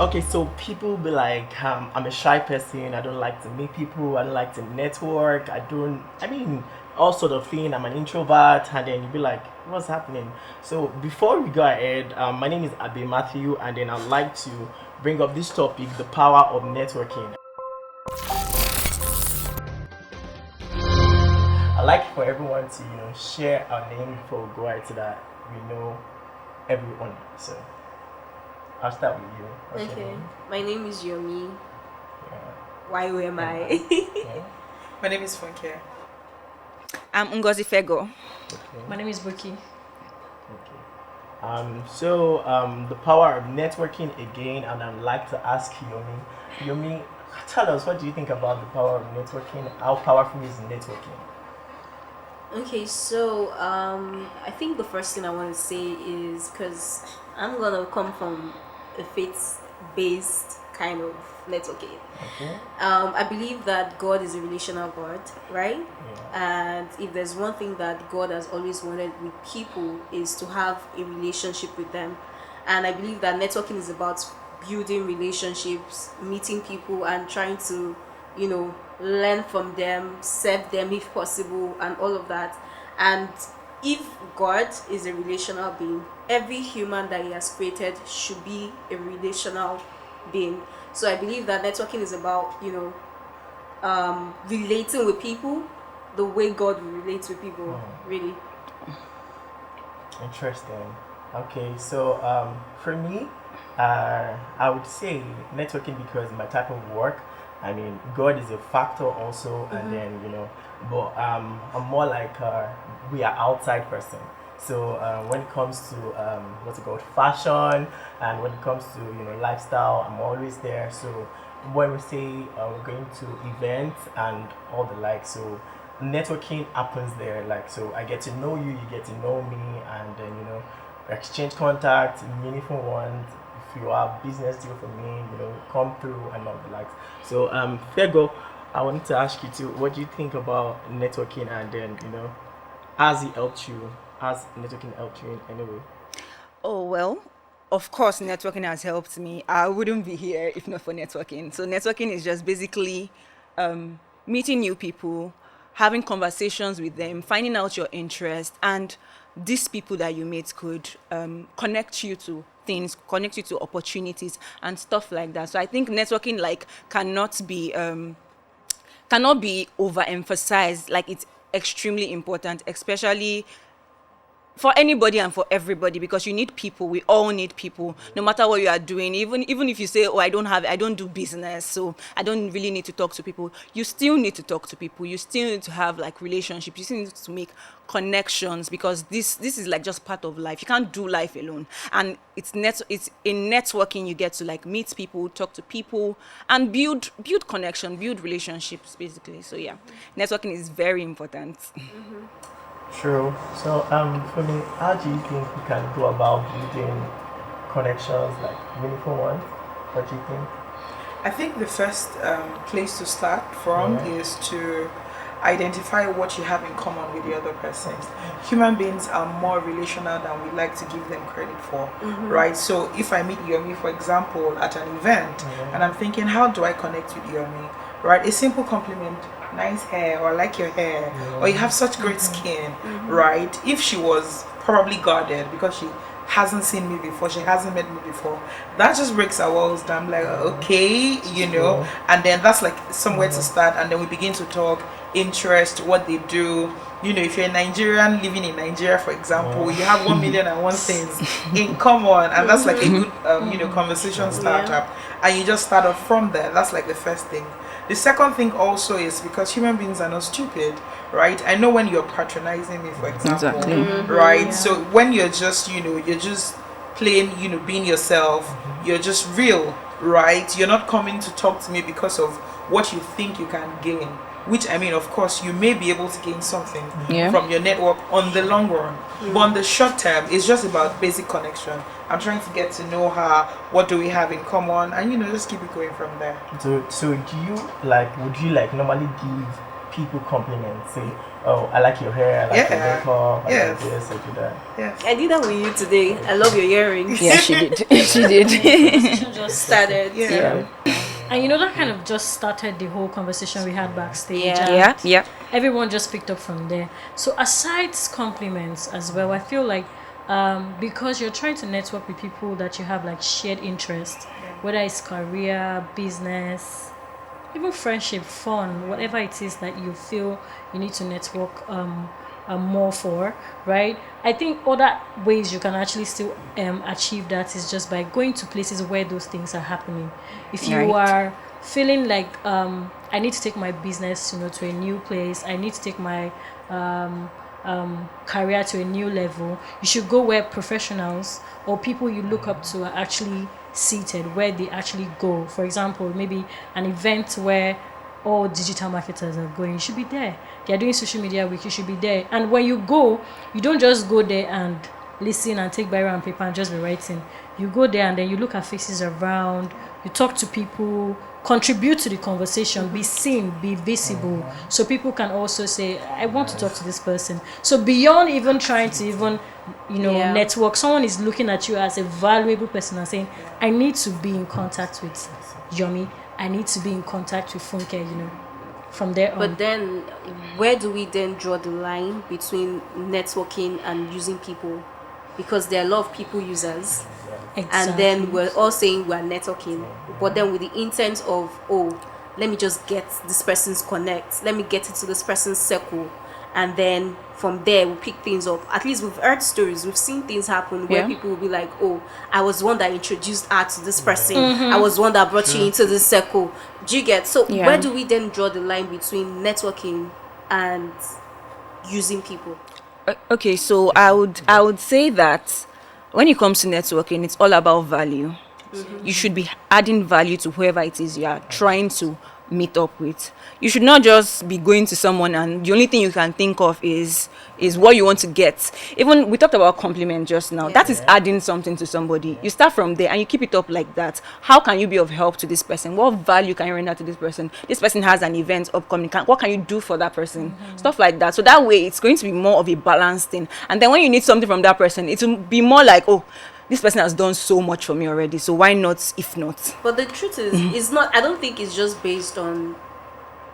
Okay, so people be like, I'm a shy person. I don't like to meet people. I don't like to network. I mean, all sort of thing. I'm an introvert. And then you be like, what's happening? So before we go ahead, my name is Abe Matthew, and then I'd like to bring up this topic, the power of networking. I'd like for everyone to, share our name before we go ahead so that we know everyone. So I'll start with you. What's your Okay, name? my name is Yomi. Yeah. Why am And, I? yeah. My name is Funke. I'm Ngozi Fego. Okay. My name is Buki. Okay. The power of networking again, and I'd like to ask Yomi. Yomi, tell us, what do you think about the power of networking? How powerful is networking? Okay, so I think the first thing I want to say is because I'm gonna come from a faith-based kind of networking. Okay. I believe that God is a relational God, right? Yeah. And if there's one thing that God has always wanted with people is to have a relationship with them. And I believe that networking is about building relationships, meeting people, and trying to, learn from them, serve them if possible, and all of that. And if God is a relational being, every human that He has created should be a relational being. So I believe that networking is about, relating with people the way God will relate with people, really. Interesting. Okay, so for me, I would say networking because my type of work. I mean, God is a factor also, and then but I'm more like we are outside person. So when it comes to what's it called, fashion, and when it comes to lifestyle, I'm always there. So when we say we're going to events and all the like, so networking happens there. Like, so I get to know you, you get to know me, and then exchange contacts, meaningful ones. If you have business deal for me, come through and all the likes. So Fego, I wanted to ask you too, what do you think about networking, and then has it helped you? Has networking helped you in any way? Oh, well, of course, networking has helped me. I wouldn't be here if not for networking. So, networking is just basically meeting new people, having conversations with them, finding out your interest, and these people that you meet could connect you to things, connect you to opportunities, and stuff like that. So, I think networking cannot be overemphasized. Like, it's extremely important, especially for anybody and for everybody, because you need people. We all need people, no matter what you are doing. Even if you say, oh, I don't do business, so I don't really need to talk to people. You still need to talk to people. You still need to have like relationships. You still need to make connections, because this is like just part of life. You can't do life alone. And it's in networking you get to like meet people, talk to people, and build connection, build relationships, basically. So yeah, networking is very important. True. So for me, how do you think we can go about building connections, like meaningful ones? What do you think? I think the first place to start from Yeah. is to identify what you have in common with the other person. Human beings are more relational than we like to give them credit for, right? So if I meet Yomi, for example, at an event, and I'm thinking, how do I connect with Yomi? Right? A simple compliment, nice hair, or I like your hair, or you have such great skin, right? If she was probably guarded because she hasn't seen me before, she hasn't met me before, that just breaks our walls down. I'm like, okay, and then that's like somewhere to start, and then we begin to talk interest, what they do. If you're a Nigerian living in Nigeria, for example, you have 1,000,001 things in common, and that's like a good conversation startup, and you just start off from there. That's like the first thing. The second thing also is because human beings are not stupid, right? I know when you're patronizing me, for example, right? So when you're just, you're just plain, being yourself, you're just real, right? You're not coming to talk to me because of what you think you can gain. Which, I mean, of course, you may be able to gain something from your network on the long run. But on the short term, it's just about basic connection. I'm trying to get to know her, what do we have in common, and just keep it going from there. So would you like normally give people compliments? Say oh, I like your hair, I like your Yeah. makeup, I Yes. like this, I do that. Yes. I did that with you today. I love your earrings. Yeah, she did. She did. Conversation just Started. Yeah. and you know that kind of just started the whole conversation we had backstage. Yeah. and Yeah, yeah. everyone just picked up from there. So aside compliments as well, I feel like because you're trying to network with people that you have like shared interest, whether it's career, business, even friendship, fun, whatever it is that you feel you need to network more for, right? I think other ways you can actually still achieve that is just by going to places where those things are happening. If you Right. are feeling like I need to take my business, to a new place, I need to take my career to a new level, you should go where professionals or people you look up to are actually seated, where they actually go. For example, maybe an event where all digital marketers are going, you should be there. They are doing social media week, you should be there. And when you go, you don't just go there and listen and take biro and paper and just be writing. You go there and then you look at faces around, you talk to people, contribute to the conversation, be seen, be visible, so people can also say, I want to talk to this person. So beyond even trying to even Yeah. network, someone is looking at you as a valuable person and saying, I need to be in contact with Yomi, I need to be in contact with Funke, from there on. But then, where do we then draw the line between networking and using people? Because there are a lot of people users, and then we're all saying we're networking, but then with the intent of, oh, let me just get this person's connect, let me get into this person's circle, and then from there we'll pick things up. At least we've heard stories, we've seen things happen where Yeah. people will be like, oh, I was the one that introduced her to this person, I was the one that brought you into this circle. Do you get? So Yeah. where do we then draw the line between networking and using people? Okay, so I would say that when it comes to networking, it's all about value. You should be adding value to whoever it is you are trying to meet up with. You should not just be going to someone and the only thing you can think of is what you want to get. Even we talked about compliment just now. That is adding something to somebody. You start from there and you keep it up like that. How can you be of help to this person? What value can you render to this person? This person has an event upcoming. What can you do for that person? Stuff like that. So that way it's going to be more of a balanced thing. And then when you need something from that person, it will be more like, oh, this person has done so much for me already, so why not if not? But the truth is, it's not. I don't think it's just based on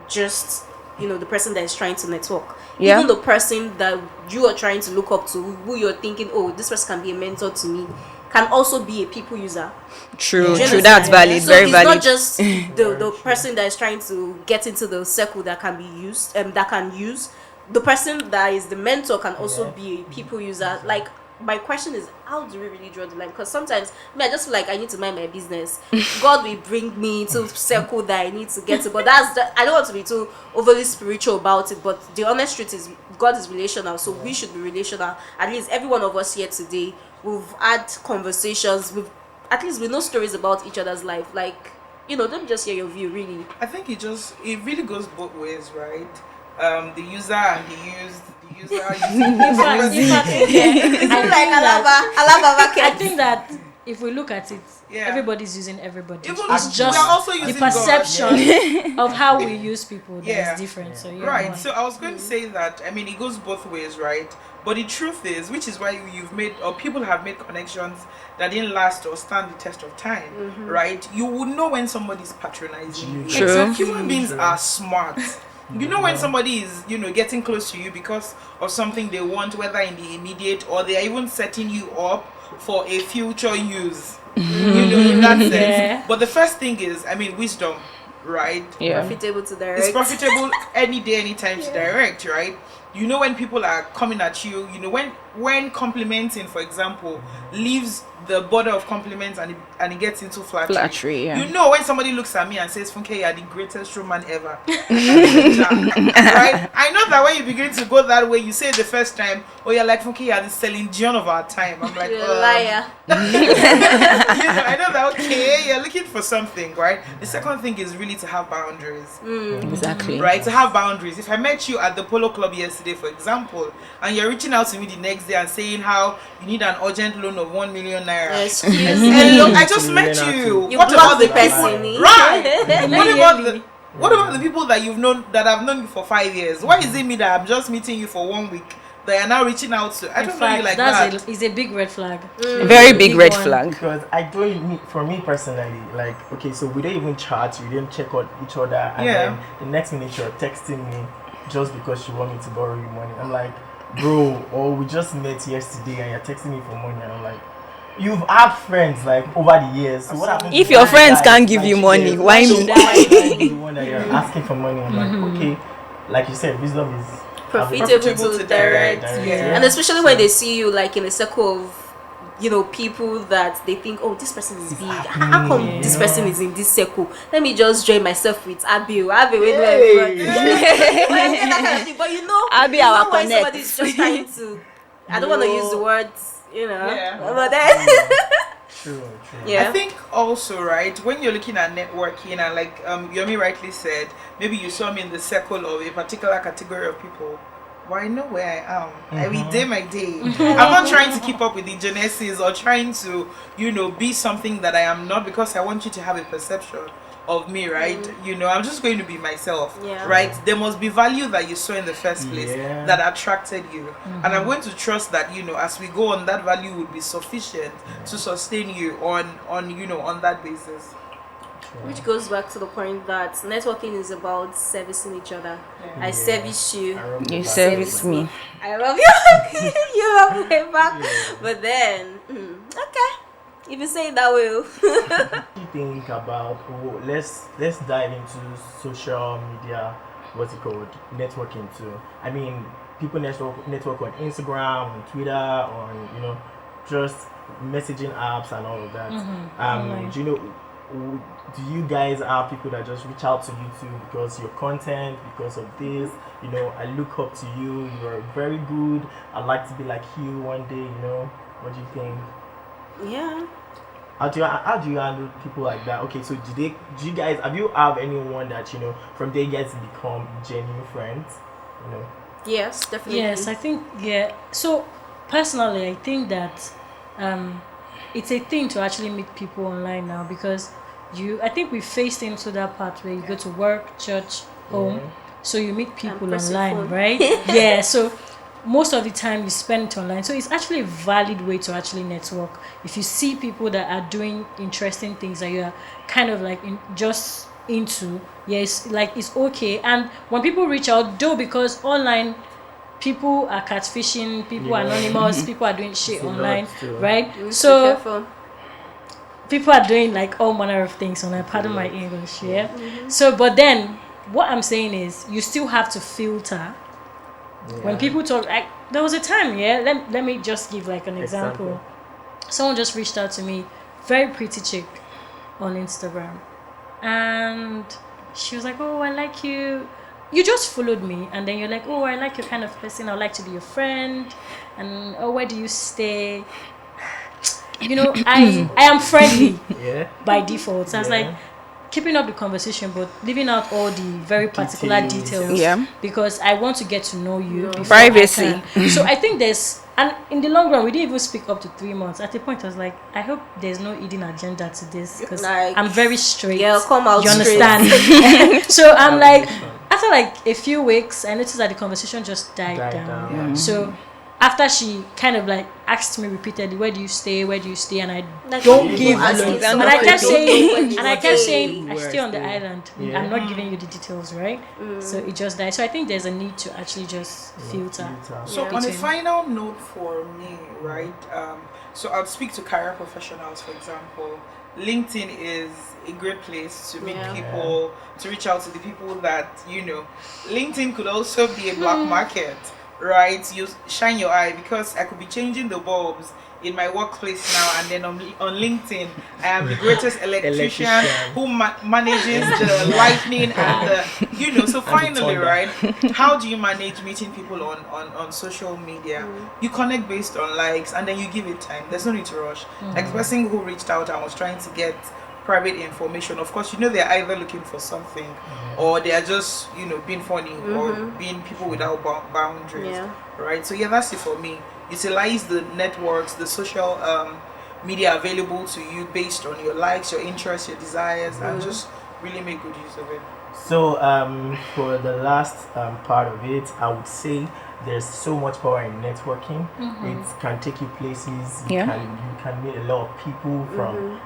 just the person that is trying to network. Yeah. Even the person that you are trying to look up to, who you're thinking, oh, this person can be a mentor to me, can also be a people user. True, Do you true. understand? That's valid, So very it's valid. not just the person that is trying to get into the circle that can be used, that can use. The person that is the mentor can also be a people user. Like, my question is, how do we really draw the line? Because sometimes I just feel like I need to mind my business. God will bring me to circle that I need to get to, but I don't want to be too overly spiritual about it. But the honest truth is, God is relational, so we should be relational. At least every one of us here today, we've had conversations. We know stories about each other's life. Like, let me just hear your view. Really, I think it really goes both ways, right? The user and the used. The user using In fact, I think that if we look at it, everybody's using everybody. Even It's just we are also the using God. perception of how we use people that is different. So Right. So I was going to say that it goes both ways, right? But the truth is, which is why people have made connections that didn't last or stand the test of time, right? You would know when somebody's patronizing you. True. Human beings are smart. You know when somebody is, getting close to you because of something they want, whether in the immediate or they are even setting you up for a future use. In that sense. Yeah. But the first thing is, wisdom, right? Yeah. profitable to direct. It's profitable any day, anytime to direct, right? You know when people are coming at you, when complimenting, for example, leaves the border of compliments and it gets into flattery. Flattery, yeah. You know when somebody looks at me and says, Funke, you're the greatest showman ever. Right? I know that when you begin to go that way, you say it the first time, oh, you're like, Funke, you're the Celine Dion of our time. I'm like, You're a liar. I know that, okay, you're looking for something, right? The second thing is really to have boundaries. Exactly. Right, to have boundaries. If I met you at the Polo Club yesterday, for example, and you're reaching out to me the next day and saying how you need an urgent loan of 1 million naira. Excuse And me. look, I just met you. You What about blocked the the people? person. Right. What about the What about the people that you've known, that have known you for 5 years? Why is it me that I'm just meeting you for 1 week that are now reaching out to? I don't know you like that. Is a big red flag. Very big red one. flag. Because I don't, for me personally, like, okay, so we didn't even chat, we didn't check on each other, and then the next minute you're texting me just because you want me to borrow you money. I'm like, bro, or we just met yesterday and you're texting me for money, and I'm like, you've had friends like over the years. So what happens If your friends can't give you money, why me? The one that you're asking for money, I'm like, okay, like you said, wisdom is profitable to direct. Yeah. And especially when they see you like in a circle of, you know, people that they think, oh, this person is big. How come this person is in this circle? Let me just join myself with Abby. But you know, Abby, you know our when connect. somebody's just trying to, I don't want to use the words, you know, Yeah. but then true. yeah. I think also, right, when you're looking at networking, and like Yomi rightly said, maybe you saw me in the circle of a particular category of people. Well, I know where I am. I will day my day. I'm not trying to keep up with the genesis or trying to, you know, be something that I am not, because I want you to have a perception of me, right? You know, I'm just going to be myself, right? There must be value that you saw in the first place that attracted you, and I'm going to trust that, you know, as we go on, that value will be sufficient to sustain you on you know, on that basis. Which goes back to the point that networking is about servicing each other. I service you. You service me. I love you. You love me back. But then, okay. If you say it that way. What do you think about, let's dive into social media, what's it called, networking too. I mean, people network on Instagram, on Twitter, on, you know, just messaging apps and all of that. Do you know, do you guys have people that just reach out to you too because your content, because of this, you know, I look up to you, you're very good, I'd like to be like you one day, you know? What do you think? Yeah. How do you handle people like that? Okay, so have you have anyone that, you know, from there you guys become genuine friends, you know? Yes, definitely. Yes, I think, so personally I think that it's a thing to actually meet people online now, because I think we faced into that part where you go to work, church, home, so you meet people online, right? Yeah, so most of the time you spend it online, so it's actually a valid way to actually network. If you see people that are doing interesting things that you're kind of like just into, yes, like it's okay. And when people reach out, though, because online people are catfishing, people are anonymous, people are doing shit online, right? So people are doing like all manner of things online, pardon my English, So, but then what I'm saying is you still have to filter. When people talk, like, there was a time, let me just give like an example. Someone just reached out to me, very pretty chick on Instagram, and she was like, oh, I like you just followed me, and then you're like, oh, I like your kind of person, I'd like to be your friend, and oh, where do you stay? You know, I am friendly by default. So I was like, keeping up the conversation, but leaving out all the very particular details. Because I want to get to know you. Privacy. So I think and in the long run, we didn't even speak up to 3 months. At the point, I was like, I hope there's no hidden agenda to this, because like, I'm very straight. Yeah, come out. You understand? So I'm like, after like a few weeks, I noticed that the conversation just died down. So after she kind of like asked me repeatedly, where do you stay, and I don't give, and I kept saying I stay on the island. I'm not giving you the details, right? So it just died. So I think there's a need to actually just filter. So on a final note for me, right, so I'll speak to career professionals, for example. LinkedIn is a great place to meet people, to reach out to the people that, you know. LinkedIn could also be a black market, right? You shine your eye, because I could be changing the bulbs in my workplace now, and then on LinkedIn I am the greatest electrician who manages the lightning and the, you know. So finally, right, how do you manage meeting people on social media? You connect based on likes, and then you give it time. There's no need to rush. Like the person who reached out and was trying to get private information, of course, you know, they're either looking for something or they are just, you know, being funny or being people without boundaries, right? So that's it for me. Utilize the networks, the social media available to you based on your likes, your interests, your desires, and just really make good use of it. So for the last part of it, I would say there's so much power in networking. It can take you places. You can meet a lot of people from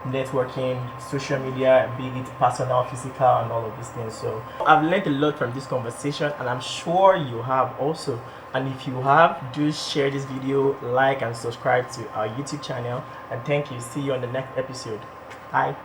networking, social media, be it personal, physical, and all of these things. So I've learned a lot from this conversation, and I'm sure you have also. And if you have, do share this video, like and subscribe to our YouTube channel. And thank you. See you on the next episode. Bye.